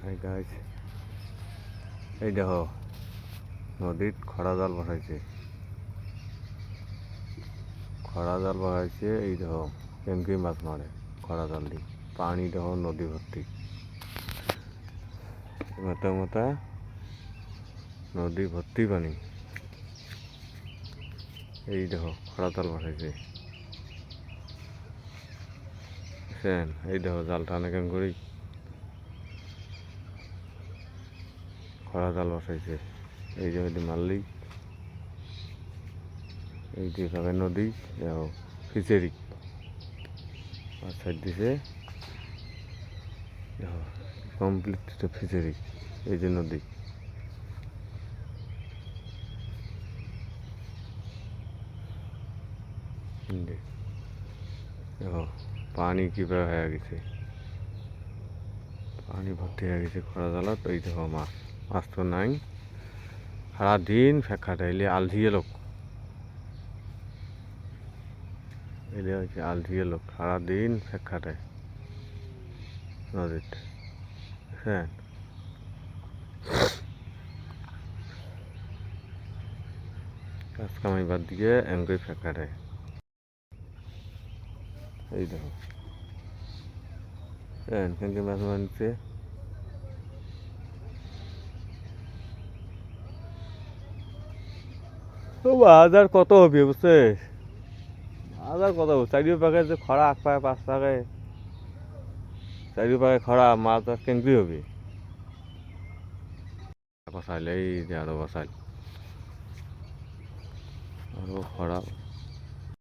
Hi guys, এই দেখো নদীত খরা জাল বসাইছে। এই দেখো কেমকি মাছ মারে খরা জাল দিয়ে। পানি দেখো নদী ভর্তি, মোটা নদী ভর্তি পানি। এই দেখো খরা জাল বসাইছে। এই দেখো জাল টানে কেম করি খরা জাল বসাইছে। এই যে মারলি এই যে নদী দেখো ফিচারি আর সাইড দিছে দেখো কমপ্লিট ফিচারি। এই যে নদী দেখো পানি কিভাবে হয়ে গেছে, পানি ভর্তি হয়ে গেছে খরা জালত। এই দেখো মাছ তো নাই, সারাদিন ফেঁকাটা এলে আলঝিয়ে লোক। এলে হচ্ছে আলঝিয়ে লোক সারাদিন ফেঁকাটায় নদীতে। হ্যাঁ কাজ কামাই বাদ দিয়ে এমনি ফেঁকাটায়। এই দেখো কেমনি মাছ মারছে। বাজার কত হবে বুঝছে, বাজার কত হবে চারিও পাকে যে খরা 8 পাকে 5 পাকে চারিও পাকে খরা, মাছ আর কেমনি হবে। বসাইলে এই যে আরো বসাইল আরো খরা।